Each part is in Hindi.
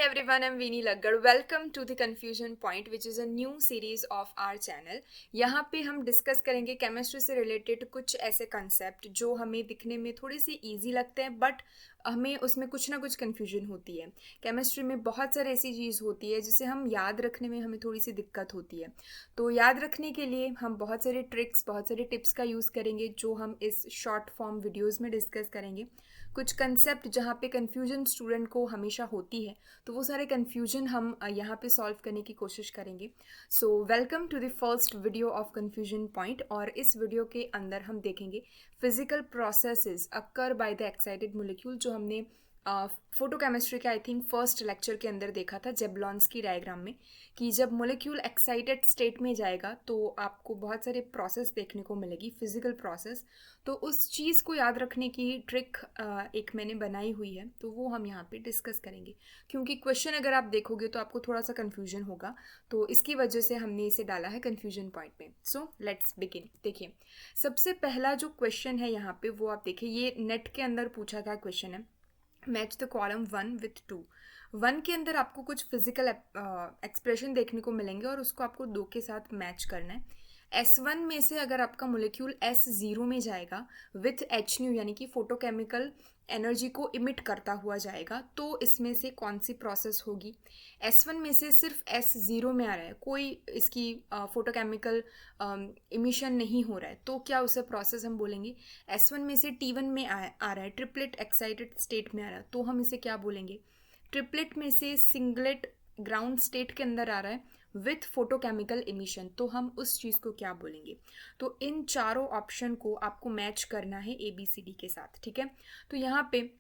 Everyone, I'm Veeni Laggad. Welcome to the Confusion Point, which is a new series of our channel. यहाँ पे हम डिस्कस करेंगे केमिस्ट्री से रिलेटेड कुछ ऐसे कंसेप्ट जो हमें दिखने में थोड़ी सी इजी लगते हैं, बट हमें उसमें कुछ ना कुछ कन्फ्यूजन होती है। केमिस्ट्री में बहुत सारी ऐसी चीज़ होती है जिसे हम याद रखने में हमें थोड़ी सी दिक्कत होती है। तो याद रखने के लिए हम बहुत सारे ट्रिक्स, बहुत सारे टिप्स का यूज़ करेंगे जो हम इस शॉर्ट फॉर्म वीडियोज़ में डिस्कस करेंगे। कुछ कंसेप्ट जहाँ पे कन्फ्यूजन स्टूडेंट को हमेशा होती है, तो वो सारे कन्फ्यूजन हम यहाँ पे सॉल्व करने की कोशिश करेंगे। So welcome to the first video of confusion point. और इस वीडियो के अंदर हम देखेंगे physical processes occur by the excited molecule, जो हमने फोटोकेमिस्ट्री के आई थिंक फर्स्ट लेक्चर के अंदर देखा था जेबलॉन्स्की डायग्राम में, कि जब मोलिक्यूल एक्साइटेड स्टेट में जाएगा तो आपको बहुत सारे प्रोसेस देखने को मिलेगी, फिजिकल प्रोसेस। तो उस चीज़ को याद रखने की ट्रिक एक मैंने बनाई हुई है, तो वो हम यहाँ पे डिस्कस करेंगे। क्योंकि क्वेश्चन अगर आप देखोगे तो आपको थोड़ा सा कन्फ्यूजन होगा, तो इसकी वजह से हमने इसे डाला है कन्फ्यूजन पॉइंट में। So let's begin. देखिए, सबसे पहला जो क्वेश्चन है यहाँ पे वो आप देखिए, ये नेट के अंदर पूछा गया क्वेश्चन है। Match the column 1 with 2। 1 के अंदर आपको कुछ फिजिकल एक्सप्रेशन देखने को मिलेंगे और उसको आपको 2 के साथ मैच करना है। S1 में से अगर आपका मोलिक्यूल S0 में जाएगा विथ HNU, यानी कि फोटोकेमिकल एनर्जी को इमिट करता हुआ जाएगा, तो इसमें से कौन सी प्रोसेस होगी। S1 में से सिर्फ S0 में आ रहा है, कोई इसकी फोटोकेमिकल इमिशन नहीं हो रहा है, तो क्या उसे प्रोसेस हम बोलेंगे। S1 में से T1 में आ रहा है, ट्रिपलेट एक्साइटेड स्टेट में आ रहा है, तो हम इसे क्या बोलेंगे। ट्रिपलेट में से सिंगलेट ग्राउंड स्टेट के अंदर आ रहा है विथ फोटोकेमिकल इमिशन, तो हम उस चीज़ को क्या बोलेंगे। तो इन चारों ऑप्शन को आपको मैच करना है ABCD के साथ, ठीक है। तो यहाँ पे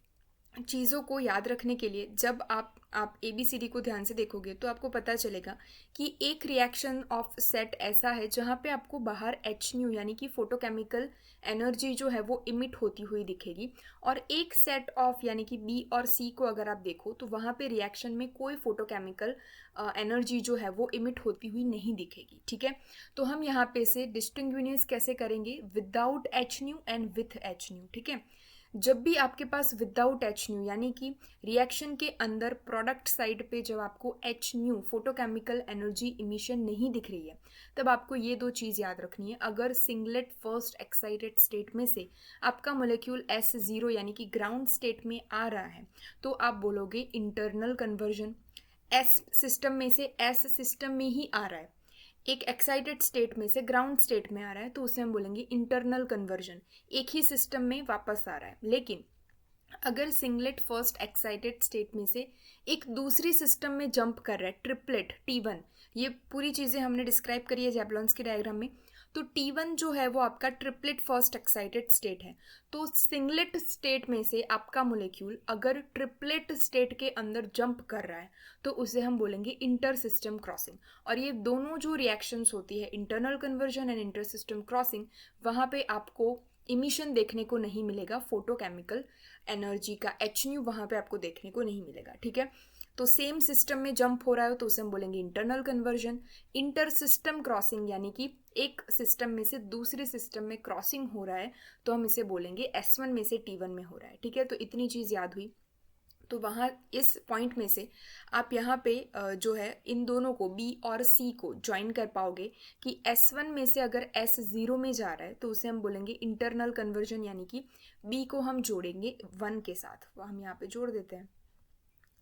चीज़ों को याद रखने के लिए जब आप ABCD को ध्यान से देखोगे तो आपको पता चलेगा कि एक रिएक्शन ऑफ सेट ऐसा है जहाँ पे आपको बाहर HNU यानी कि फोटोकेमिकल एनर्जी जो है वो इमिट होती हुई दिखेगी, और एक सेट ऑफ यानी कि B और C को अगर आप देखो तो वहाँ पे रिएक्शन में कोई फोटोकेमिकल एनर्जी जो है वो इमिट होती हुई नहीं दिखेगी, ठीक है। तो हम यहाँ पे से डिस्टिंग्विश कैसे करेंगे, without HNU and with HNU, ठीक है। जब भी आपके पास विदाउट HNU यानी कि रिएक्शन के अंदर प्रोडक्ट साइड पे जब आपको HNU फोटोकेमिकल एनर्जी इमिशन नहीं दिख रही है, तब आपको ये दो चीज़ याद रखनी है। अगर सिंगलेट फर्स्ट एक्साइटेड स्टेट में से आपका मोलिक्यूल S0 यानी कि ग्राउंड स्टेट में आ रहा है, तो आप बोलोगे इंटरनल कन्वर्जन। S सिस्टम में से S सिस्टम में ही आ रहा है, एक एक्साइटेड स्टेट में से ग्राउंड स्टेट में आ रहा है, तो उसे हम बोलेंगे इंटरनल कन्वर्जन, एक ही सिस्टम में वापस आ रहा है। लेकिन अगर सिंगलेट फर्स्ट एक्साइटेड स्टेट में से एक दूसरी सिस्टम में जंप कर रहा है, ट्रिपलेट T1, ये पूरी चीज़ें हमने डिस्क्राइब करी है जेबलॉन्स्की डायग्राम में। तो T1 जो है वो आपका ट्रिपलेट फर्स्ट एक्साइटेड स्टेट है। तो सिंगलेट स्टेट में से आपका मोलिक्यूल अगर ट्रिपलेट स्टेट के अंदर जंप कर रहा है, तो उसे हम बोलेंगे इंटर सिस्टम क्रॉसिंग। और ये दोनों जो रिएक्शंस होती है, internal conversion and inter system crossing, वहाँ पे आपको इमिशन देखने को नहीं मिलेगा फोटोकेमिकल एनर्जी का, HNU वहाँ पे आपको देखने को नहीं मिलेगा, ठीक है। तो सेम सिस्टम में जंप हो रहा है तो उसे हम बोलेंगे internal conversion. Inter system crossing यानी कि एक सिस्टम में से दूसरे सिस्टम में क्रॉसिंग हो रहा है, तो हम इसे बोलेंगे S1 में से T1 में हो रहा है, ठीक है। तो इतनी चीज़ याद हुई। तो वहाँ इस पॉइंट में से आप यहाँ पे जो है इन दोनों को B और C को ज्वाइन कर पाओगे कि S1 में से अगर S0 में जा रहा है तो उसे हम बोलेंगे इंटरनल कन्वर्जन, यानी कि B को हम जोड़ेंगे 1 के साथ, वो हम यहाँ पे जोड़ देते हैं।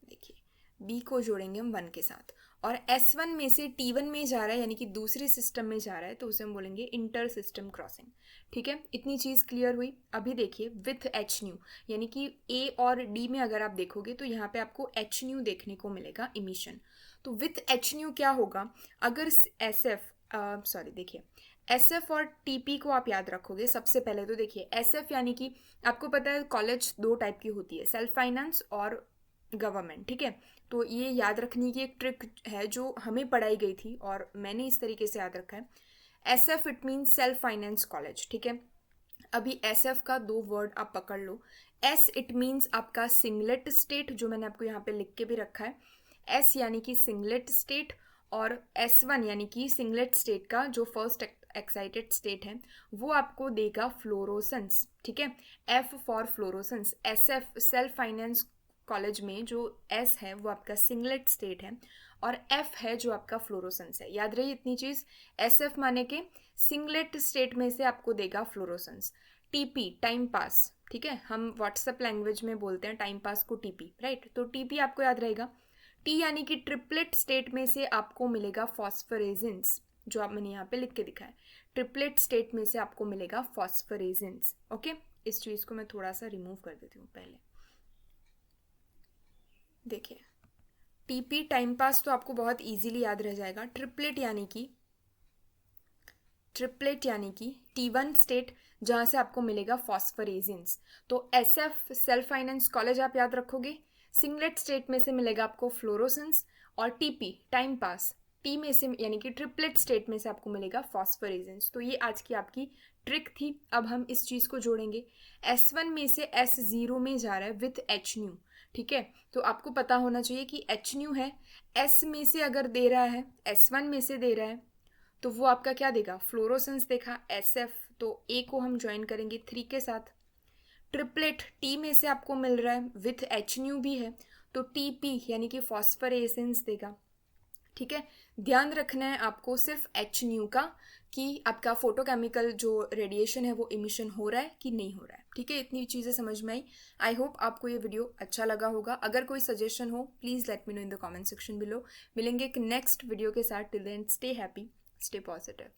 देखिए, B को जोड़ेंगे हम 1 के साथ, और S1 में से T1 में जा रहा है यानी कि दूसरे सिस्टम में जा रहा है, तो उसे हम बोलेंगे इंटर सिस्टम क्रॉसिंग, ठीक है। इतनी चीज़ क्लियर हुई। अभी देखिए विथ HNU, यानी कि A और D में अगर आप देखोगे तो यहाँ पे आपको HNU देखने को मिलेगा इमिशन। तो विथ HNU क्या होगा, अगर देखिए SF और TP को आप याद रखोगे। सबसे पहले तो देखिए SF यानी कि आपको पता है कॉलेज दो टाइप की होती है, सेल्फ फाइनेंस और गवर्नमेंट, ठीक है। तो ये याद रखने की एक ट्रिक है जो हमें पढ़ाई गई थी और मैंने इस तरीके से याद रखा है। SF it mean self finance college, ठीक है। अभी SF का दो वर्ड आप पकड़ लो। S इट मीन्स आपका सिंगलेट स्टेट, जो मैंने आपको यहाँ पे लिख के भी रखा है। S यानी कि सिंगलेट स्टेट, और S1 यानी कि सिंगलेट स्टेट का जो फर्स्ट एक्साइटेड स्टेट है वो आपको देगा फ्लोरोसेंस, ठीक है। F for fluorescence. SF self finance college में जो S है वो आपका सिंगलेट स्टेट है और F है जो आपका फ्लोरोसेंस है। याद रही इतनी चीज़, SF माने के सिंगलेट स्टेट में से आपको देगा फ्लोरोसेंस। TP टाइम पास, ठीक है, हम व्हाट्सएप लैंग्वेज में बोलते हैं टाइम पास को TP, राइट। तो TP आपको याद रहेगा। T यानी कि ट्रिपलेट स्टेट में से आपको मिलेगा फॉस्फोरेजेंस, जो आप मैंने यहाँ पे लिख के दिखा है। ट्रिपलेट स्टेट में से आपको मिलेगा फॉस्फोरेजेंस। ओके, इस चीज़ को मैं थोड़ा सा रिमूव कर देती हूँ पहले। देखिए, टीपी टाइम पास तो आपको बहुत इजीली याद रह जाएगा। ट्रिपलेट यानी कि T1 स्टेट जहाँ से आपको मिलेगा फॉस्फोरेजेंस। तो SF सेल्फ फाइनेंस कॉलेज आप याद रखोगे, सिंगलेट स्टेट में से मिलेगा आपको फ्लोरोसेंस, और TP टाइम पास टी में से यानी कि ट्रिपलेट स्टेट में से आपको मिलेगा फॉस्फोरेजेंस। तो ये आज की आपकी ट्रिक थी। अब हम इस चीज़ को जोड़ेंगे। S1 में से S0 में जा रहा है विथ HNU, ठीक है। तो आपको पता होना चाहिए कि HNU है, S में से अगर दे रहा है, S1 में से दे रहा है, तो वो आपका क्या देगा, फ्लोरोसेंस देखा SF। तो A को हम ज्वाइन करेंगे 3 के साथ। ट्रिपलेट T में से आपको मिल रहा है विथ HNU भी है, तो TP यानी कि फॉस्फोरेसेंस देगा, ठीक है। ध्यान रखना है आपको सिर्फ HNU का, कि आपका फोटोकेमिकल जो रेडिएशन है वो इमिशन हो रहा है कि नहीं हो रहा है, ठीक है। इतनी चीज़ें समझ में आई। आई होप आपको ये वीडियो अच्छा लगा होगा। अगर कोई सजेशन हो please let me know in the comment section below. मिलेंगे एक नेक्स्ट वीडियो के साथ। Till then stay happy, stay positive.